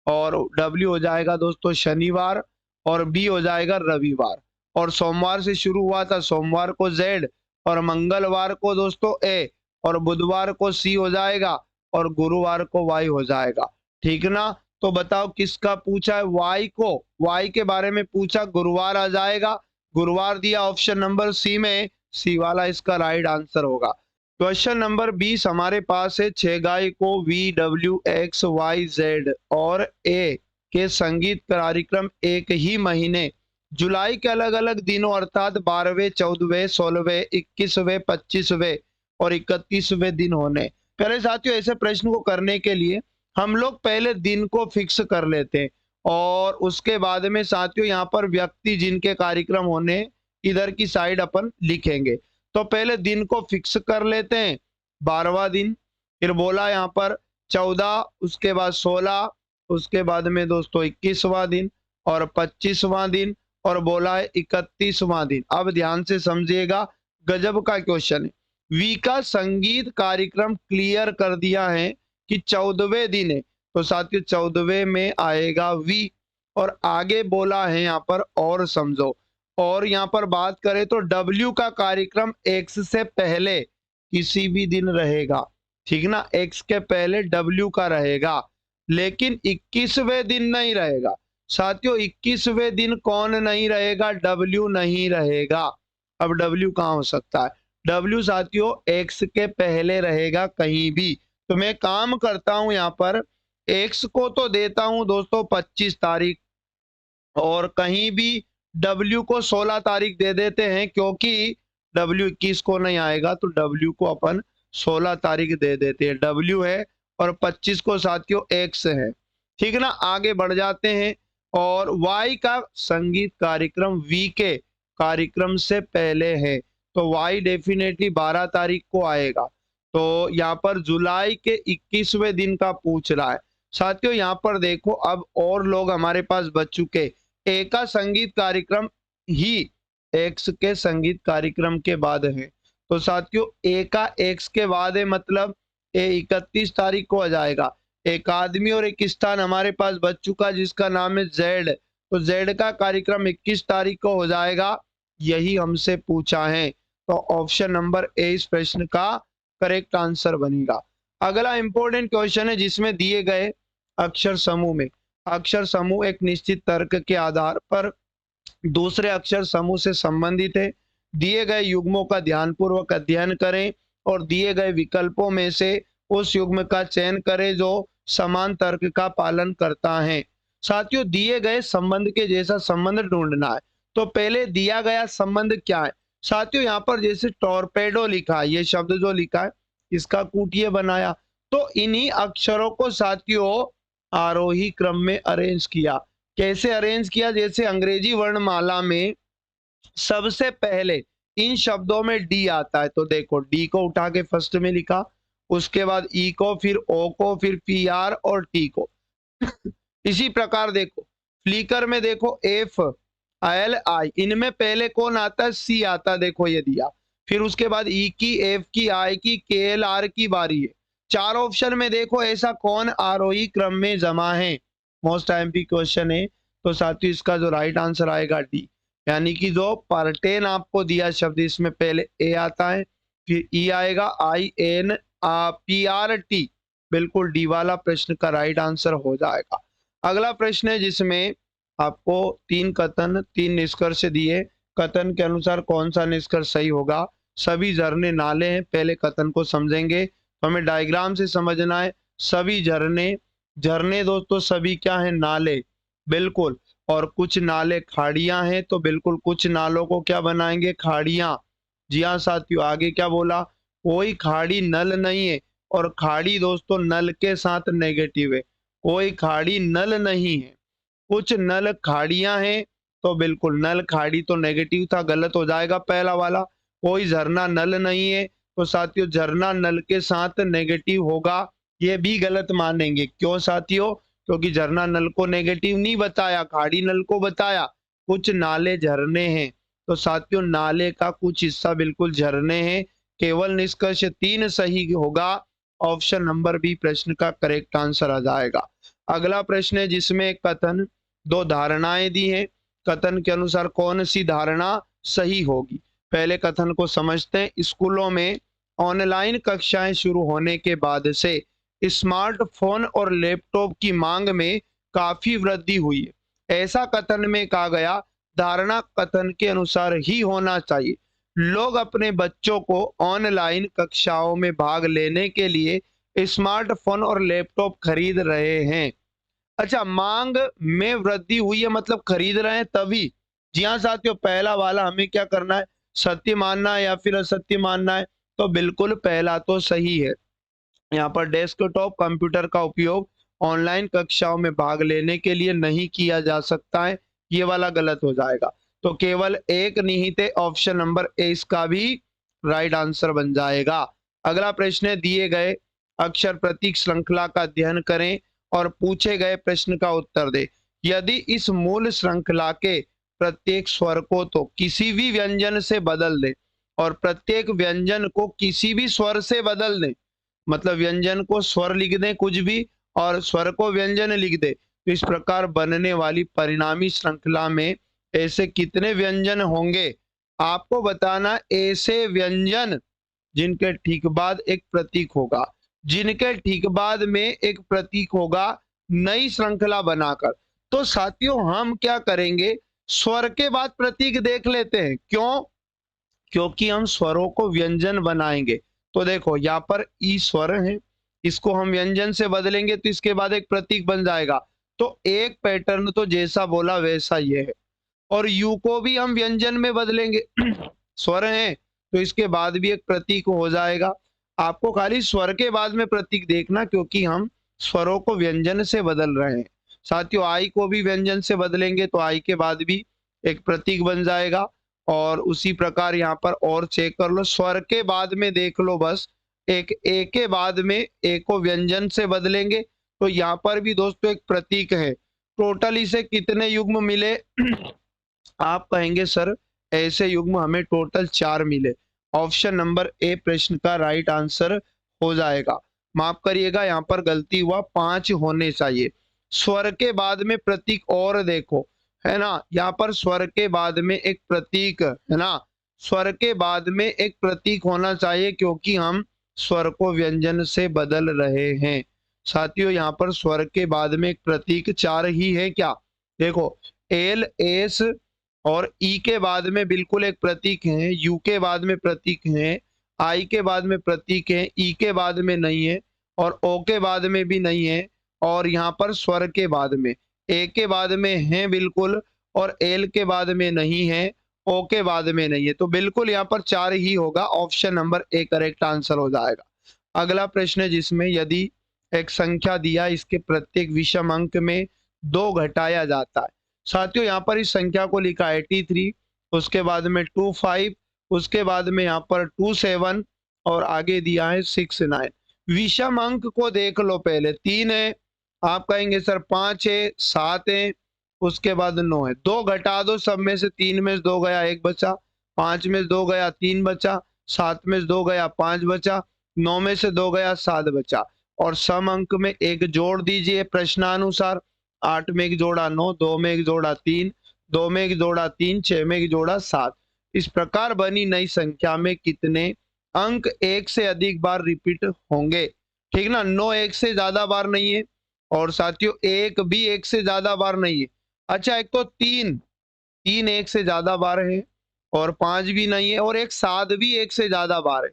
और डब्ल्यू हो जाएगा दोस्तों शनिवार, और बी हो जाएगा रविवार। और सोमवार से शुरू हुआ था, सोमवार को जेड, और मंगलवार को दोस्तों ए, और बुधवार को सी हो जाएगा, और गुरुवार को वाई हो जाएगा, ठीक ना। तो बताओ किसका पूछा है, वाई को, वाई के बारे में पूछा, गुरुवार आ जाएगा, गुरुवार दिया ऑप्शन नंबर सी में, सी वाला इसका राइट आंसर होगा। क्वेश्चन नंबर 20 हमारे पास है, 6 गाय को V W X Y Z और ए के संगीत कार्यक्रम एक ही महीने जुलाई के अलग अलग दिनों अर्थात 12वें 14वें 16वें 21वें 25वें और 31वें दिन होने। पहले साथियों ऐसे प्रश्न को करने के लिए हम लोग पहले दिन को फिक्स कर लेते हैं, और उसके बाद में साथियों यहाँ पर व्यक्ति जिनके कार्यक्रम होने इधर की साइड अपन लिखेंगे। तो पहले दिन को फिक्स कर लेते हैं, 12वां दिन, फिर बोला यहाँ पर 14, उसके बाद 16, उसके बाद में दोस्तों 21वां दिन और 25वां दिन और बोला है 31वां दिन। अब ध्यान से समझिएगा, गजब का क्वेश्चन है। वी का संगीत कार्यक्रम क्लियर कर दिया है कि 14वें दिन है, तो साथियों 14वें में आएगा वी। और आगे बोला है यहाँ पर और समझो, और यहाँ पर बात करें तो डब्ल्यू का कार्यक्रम एक्स से पहले किसी भी दिन रहेगा, ठीक ना, एक्स के पहले डब्ल्यू का रहेगा, लेकिन 21वें दिन नहीं रहेगा। साथियों 21वें दिन कौन नहीं रहेगा? डब्ल्यू नहीं रहेगा। अब डब्ल्यू कहाँ हो सकता है? डब्ल्यू साथियों एक्स के पहले रहेगा कहीं भी। तो मैं काम करता हूं यहाँ पर, एक्स को तो देता हूं दोस्तों 25 तारीख और कहीं भी डब्ल्यू को 16 तारीख दे देते हैं, क्योंकि डब्ल्यू 21 को नहीं आएगा तो डब्ल्यू को अपन 16 तारीख दे देते हैं। डब्ल्यू है और 25 को साथियों एक्स है, ठीक ना। आगे बढ़ जाते हैं, और वाई का संगीत कार्यक्रम वी के कार्यक्रम से पहले है, तो वाई डेफिनेटली 12 तारीख को आएगा। तो यहाँ पर जुलाई के 21वें दिन का पूछ रहा है। साथियों यहाँ पर देखो, अब और लोग हमारे पास बच चुके। ए का संगीत कार्यक्रम ही एक्स के संगीत कार्यक्रम के बाद है, तो साथियों ए का एक्स के बाद है, मतलब ए 31 तारीख को आ जाएगा। एक आदमी और एक स्थान हमारे पास बच चुका जिसका नाम है जेड, तो जेड का कार्यक्रम 21 तारीख को हो जाएगा, यही हमसे पूछा है। तो ऑप्शन नंबर ए इस प्रश्न का करेक्ट आंसर बनेगा। अगला इंपॉर्टेंट क्वेश्चन है जिसमें दिए गए अक्षर समूह में, अक्षर समूह एक निश्चित तर्क के आधार पर दूसरे अक्षर समूह से संबंधित है। दिए गए युग्मों का ध्यानपूर्वक अध्ययन करें और दिए गए विकल्पों में से उस युग्म का चयन करें जो समान तर्क का पालन करता है। साथियों दिए गए संबंध के जैसा संबंध ढूंढना है, तो पहले दिया गया संबंध क्या है? साथियों यहाँ पर जैसे टॉर्पेडो लिखा है, ये शब्द जो लिखा है इसका कूटिए बनाया, तो इन्हीं अक्षरों को साथियों आरोही क्रम में अरेंज किया। कैसे अरेंज किया? जैसे अंग्रेजी वर्णमाला में सबसे पहले इन शब्दों में डी आता है, तो देखो डी को उठा के फर्स्ट में लिखा, उसके बाद ई को, फिर ओ को, फिर पी आर और टी को। इसी प्रकार देखो फ्लिकर में देखो एफ एल आई, इनमें पहले कौन आता है? सी आता है, देखो ये दिया, फिर उसके बाद ई की, एफ की, आई की, के एल आर की बारी है। 4 ऑप्शन में देखो ऐसा कौन आरोही क्रम में जमा है? मोस्ट एमपी क्वेश्चन है, तो साथियों इसका जो राइट आंसर आएगा डी, यानी कि जो पर्टेन आपको दिया शब्द इसमें पहले ए आता है, फिर ई आएगा, I N P R T, बिल्कुल डी वाला प्रश्न का राइट आंसर हो जाएगा। अगला प्रश्न है जिसमें आपको 3 कथन 3 निष्कर्ष दिए, कथन के अनुसार कौन सा निष्कर्ष सही होगा? सभी झरने नाले हैं, पहले कथन को समझेंगे तो हमें डायग्राम से समझना है। सभी झरने, झरने दोस्तों सभी क्या है? नाले, बिल्कुल, और कुछ नाले खाड़ियां हैं, तो बिल्कुल कुछ नालों को क्या बनाएंगे? खाड़ियां। जी हाँ साथियों, आगे क्या बोला? कोई खाड़ी नल नहीं है, और खाड़ी दोस्तों नल के साथ नेगेटिव है, कोई खाड़ी नल नहीं है, कुछ नल खाड़ियां हैं, तो बिल्कुल नल खाड़ी तो नेगेटिव था, गलत हो जाएगा पहला वाला। कोई झरना नल नहीं है, तो साथियों झरना नल के साथ नेगेटिव होगा, ये भी गलत मानेंगे। क्यों साथियों? क्योंकि झरना नल को नेगेटिव नहीं बताया, खाड़ी नल को बताया। कुछ नाले झरने हैं, तो साथियों नाले का कुछ हिस्सा बिल्कुल झरने हैं। केवल निष्कर्ष 3 सही होगा, ऑप्शन नंबर बी प्रश्न का करेक्ट आंसर आ जाएगा। अगला प्रश्न है जिसमें कथन 2 धारणाएं दी हैं, कथन के अनुसार कौन सी धारणा सही होगी? पहले कथन को समझते हैं। स्कूलों में ऑनलाइन कक्षाएं शुरू होने के बाद से स्मार्टफोन और लैपटॉप की मांग में काफी वृद्धि हुई है, ऐसा कथन में कहा गया। धारणा कथन के अनुसार ही होना चाहिए। लोग अपने बच्चों को ऑनलाइन कक्षाओं में भाग लेने के लिए स्मार्टफोन और लैपटॉप खरीद रहे हैं। अच्छा, मांग में वृद्धि हुई है मतलब खरीद रहे हैं तभी। जी हाँ साथियों, पहला वाला हमें क्या करना है? सत्य मानना है या फिर असत्य मानना है? तो बिल्कुल पहला तो सही है। यहाँ पर डेस्कटॉप कंप्यूटर का उपयोग ऑनलाइन कक्षाओं में भाग लेने के लिए नहीं किया जा सकता है, ये वाला गलत हो जाएगा। तो केवल एक निहित है, ऑप्शन नंबर ए इसका भी राइट आंसर बन जाएगा। अगला प्रश्न है, दिए गए अक्षर प्रतीक श्रृंखला का अध्ययन करें और पूछे गए प्रश्न का उत्तर दे। यदि इस मूल श्रृंखला के प्रत्येक स्वर को तो किसी भी व्यंजन से बदल दे और प्रत्येक व्यंजन को किसी भी स्वर से बदल दे, मतलब व्यंजन को स्वर लिख दें कुछ भी और स्वर को व्यंजन लिख दे, तो इस प्रकार बनने वाली परिणामी श्रृंखला में ऐसे कितने व्यंजन होंगे? आपको बताना ऐसे व्यंजन जिनके ठीक बाद एक प्रतीक होगा, जिनके ठीक बाद में एक प्रतीक होगा, नई श्रृंखला बनाकर। तो साथियों हम क्या करेंगे, स्वर के बाद प्रतीक देख लेते हैं। क्यों? क्योंकि हम स्वरों को व्यंजन बनाएंगे। तो देखो यहाँ पर ई स्वर है, इसको हम व्यंजन से बदलेंगे तो इसके बाद एक प्रतीक बन जाएगा। तो एक पैटर्न तो जैसा बोला वैसा ये है। और यू को भी हम व्यंजन में बदलेंगे स्वर है तो इसके बाद भी एक प्रतीक हो जाएगा। आपको खाली स्वर के बाद में प्रतीक देखना, क्योंकि हम स्वरों को व्यंजन से बदल रहे हैं। साथियों आई को भी व्यंजन से बदलेंगे तो आई के बाद भी एक प्रतीक बन जाएगा। और उसी प्रकार यहाँ पर और चेक कर लो, स्वर के बाद में देख लो, बस एक ए के बाद में ए को व्यंजन से बदलेंगे तो यहाँ पर भी दोस्तों एक प्रतीक है। टोटल इसे कितने युग्म मिले? आप कहेंगे सर ऐसे युग्म हमें टोटल 4 मिले। ऑप्शन नंबर ए प्रश्न का राइट आंसर हो जाएगा। माफ करिएगा यहाँ पर गलती हुआ, 5 होने चाहिए। स्वर के बाद में प्रतीक और देखो, है ना, यहाँ पर स्वर के बाद में एक प्रतीक है ना, स्वर के बाद में एक प्रतीक होना चाहिए क्योंकि हम स्वर को व्यंजन से बदल रहे हैं। साथियों यहाँ पर स्वर के बाद में एक प्रतीक 4 ही है क्या? देखो एल एस और ई के बाद में बिल्कुल एक प्रतीक है, यू के बाद में प्रतीक है, आई के बाद में प्रतीक है, ई के बाद में नहीं है और ओ के बाद में भी नहीं है। और यहाँ पर स्वर के बाद में ए के बाद में है बिल्कुल, और एल के बाद में नहीं है, ओ के बाद में नहीं है। तो बिल्कुल यहाँ पर 4 ही होगा। Option number A correct answer हो जाएगा। अगला प्रश्न है जिसमें यदि एक संख्या दिया, इसके प्रत्येक विषम अंक में 2 घटाया जाता है। साथियों यहाँ पर इस संख्या को लिखा 83, उसके बाद में 25, उसके बाद में यहाँ पर 27 और आगे दिया है 69। विषम अंक को देख लो, पहले 3 है, आप कहेंगे सर 5 है, 7 है, उसके बाद 9 है। 2 घटा दो, सब में से 3 में से 2 गया 1 बचा, 5 में से 2 गया 3 बचा, 7 में से 2 गया 5 बचा, 9 में से 2 गया 7 बचा। और सम अंक में एक जोड़ दीजिए प्रश्नानुसार। 8 में एक जोड़ा 9, 2 में एक जोड़ा 3, 2 में एक जोड़ा 3, 6 में एक जोड़ा 7। इस प्रकार बनी नई संख्या में कितने अंक 1 से अधिक बार रिपीट होंगे? ठीक ना, 9 1 से ज्यादा बार नहीं है और साथियों 1 भी 1 से ज्यादा बार नहीं है। अच्छा एक तो 3 1 से ज्यादा बार है और 5 भी नहीं है और एक 7 भी 1 से ज्यादा बार है।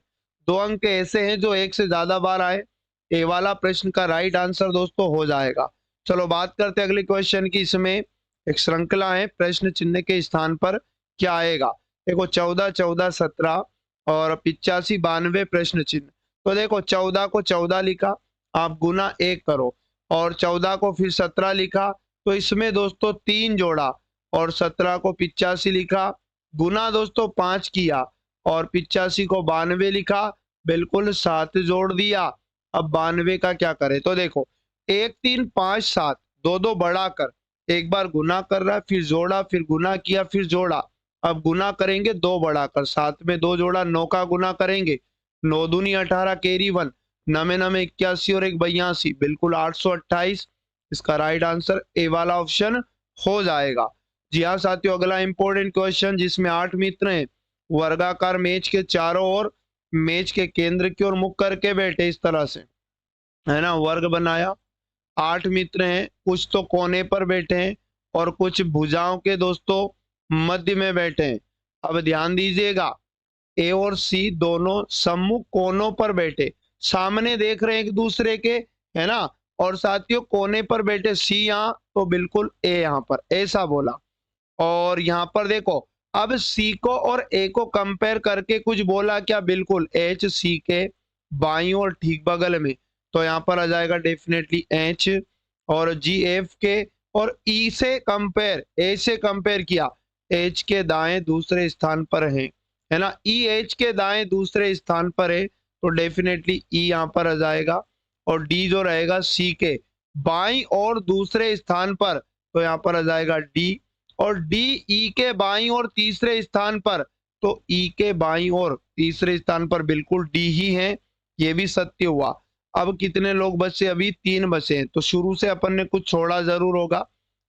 2 अंक ऐसे हैं जो 1 से ज्यादा बार आए। ए वाला प्रश्न का राइट आंसर दोस्तों हो जाएगा। चलो बात करते हैं अगले क्वेश्चन की। इसमें एक श्रृंखला है, प्रश्न चिन्ह के स्थान पर क्या आएगा? देखो 14 14 17 और 85 92 प्रश्न चिन्ह। तो देखो 14 को 14 लिखा, आप गुना 1 करो और 14 को फिर 17 लिखा, तो इसमें दोस्तों 3 जोड़ा और 17 को 85 लिखा, गुना दोस्तों 5 किया और 85 को 92 लिखा, बिल्कुल 7 जोड़ दिया। अब 92 का क्या करें? तो देखो 1 3 5 7 दो दो बढ़ाकर एक बार गुना कर रहा है, फिर जोड़ा, फिर गुना किया, फिर जोड़ा। अब गुना करेंगे 2 बढ़ाकर, 7 में 2 जोड़ा, 9 का गुना करेंगे, 9 दूनी 18 कैरी 1, 9 में 9 81 और 1 82, बिल्कुल 828। इसका राइट आंसर ए वाला ऑप्शन हो जाएगा। जी हाँ साथियों, अगला इंपॉर्टेंट क्वेश्चन जिसमें 8 मित्र हैं, वर्गाकार मेज के चारों ओर मेज के केंद्र की ओर मुख करके बैठे, इस तरह से है ना, वर्ग बनाया। 8 मित्र हैं, कुछ तो कोने पर बैठे हैं और कुछ भुजाओं के दोस्तों मध्य में बैठे हैं। अब ध्यान दीजिएगा, ए और सी दोनों सम्मुख कोनों पर बैठे, सामने देख रहे हैं एक दूसरे के, है ना, और साथियों कोने पर बैठे, सी यहाँ तो बिल्कुल ए यहाँ पर, ऐसा बोला। और यहाँ पर देखो अब सी को और ए को कंपेयर करके कुछ बोला क्या? बिल्कुल एच सी के बाईं और ठीक बगल में, तो यहाँ पर आ जाएगा डेफिनेटली एच। और जी एफ के और ई से कंपेयर, ए से कंपेयर किया, एच के दाएं दूसरे स्थान पर है ना, ई एच के दाएं दूसरे स्थान पर है, तो डेफिनेटली ई यहाँ पर आ जाएगा। और डी जो रहेगा सी के बाईं और दूसरे स्थान पर, तो यहाँ पर आ जाएगा डी। और डी ई के बाईं और तीसरे स्थान पर, तो ई के बाईं और तीसरे स्थान पर बिल्कुल डी ही है, ये भी सत्य हुआ। अब कितने लोग बचे? अभी 3 बचे हैं, तो शुरू से अपन ने कुछ छोड़ा जरूर होगा।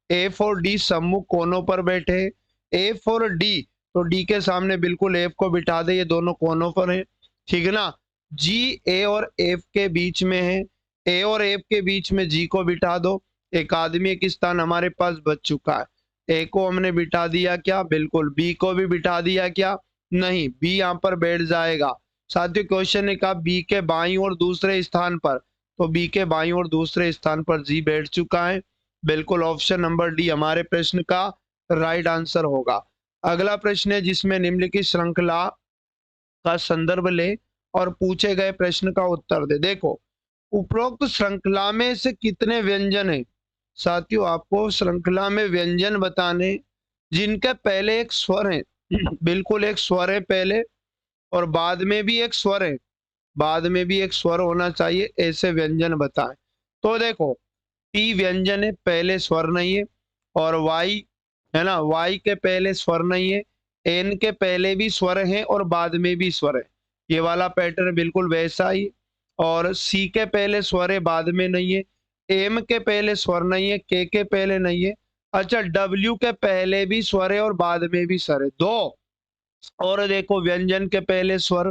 एफ और डी सम्मुख कोनों पर बैठे, एफ और डी, तो डी के सामने बिल्कुल एफ को बिठा दे, ये दोनों कोनों पर है, ठीक है ना। जी ए और एफ के बीच में है, ए और एफ के बीच में जी को बिठा दो। एक आदमी एक स्थान हमारे पास बच चुका है, ए को हमने बिठा दिया क्या? बिल्कुल। बी को भी बिठा दिया क्या? नहीं, बी यहाँ पर बैठ जाएगा। साथियों क्वेश्चन ने कहा बी के बाईं और दूसरे स्थान पर, तो बी के बाईं और दूसरे स्थान पर जी बैठ चुका है। बिल्कुल ऑप्शन नंबर डी हमारे प्रश्न का राइट आंसर होगा। अगला प्रश्न है जिसमें निम्नलिखित श्रृंखला का संदर्भ ले और पूछे गए प्रश्न का उत्तर दे। देखो, उपरोक्त श्रृंखला में से कितने व्यंजन है? साथियों आपको श्रृंखला में व्यंजन बताने जिनके पहले एक स्वर है बिल्कुल एक स्वर है पहले, और बाद में भी एक स्वर है, बाद में भी एक स्वर होना चाहिए, ऐसे व्यंजन बताएं। तो देखो, टी व्यंजन है, पहले स्वर नहीं है। और वाई है ना, वाई के पहले स्वर नहीं है। एन के पहले भी स्वर है और बाद में भी स्वर है, ये वाला पैटर्न बिल्कुल वैसा ही। और सी के पहले स्वर है, बाद में नहीं है। एम के पहले स्वर नहीं है, के पहले नहीं है। अच्छा, डब्ल्यू के पहले भी स्वर है और बाद में भी स्वर है, दो। और देखो, व्यंजन के पहले स्वर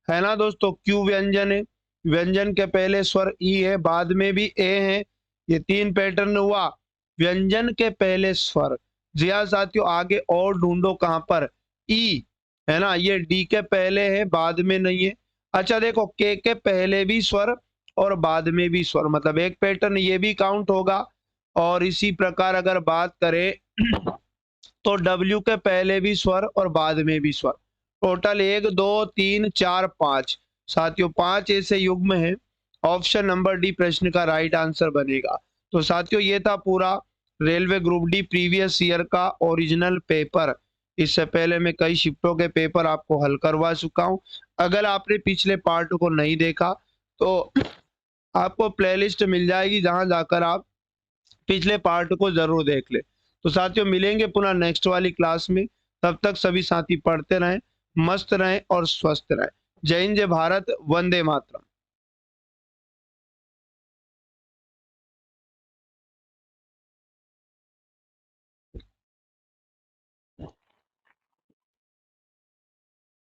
है ना दोस्तों, क्यू व्यंजन है, व्यंजन के पहले स्वर ई है, बाद में भी ए है, ये 3 पैटर्न हुआ व्यंजन के पहले स्वर। जी हाँ साथियों, आगे और ढूंढो कहां पर? ई है ना, ये डी के पहले है, बाद में नहीं है। अच्छा देखो, के पहले भी स्वर और बाद में भी स्वर, मतलब एक पैटर्न ये भी काउंट होगा। और इसी प्रकार अगर बात करें तो डब्ल्यू के पहले भी स्वर और बाद में भी स्वर। टोटल 1 2 3 4 5, साथियों 5 ऐसे युग्म है। ऑप्शन नंबर डी प्रश्न का राइट आंसर बनेगा। तो साथियों ये था पूरा railway group D previous year का ओरिजिनल पेपर। इससे पहले मैं कई शिफ्टों के पेपर आपको हल करवा चुका हूं। अगर आपने पिछले पार्ट को नहीं देखा तो आपको प्लेलिस्ट मिल जाएगी, जहां जाकर आप पिछले पार्ट को जरूर देख ले। तो साथियों मिलेंगे पुनः नेक्स्ट वाली क्लास में, तब तक सभी साथी पढ़ते रहें, मस्त रहें और स्वस्थ रहें। जय हिंद, जय भारत, वंदे मातरम।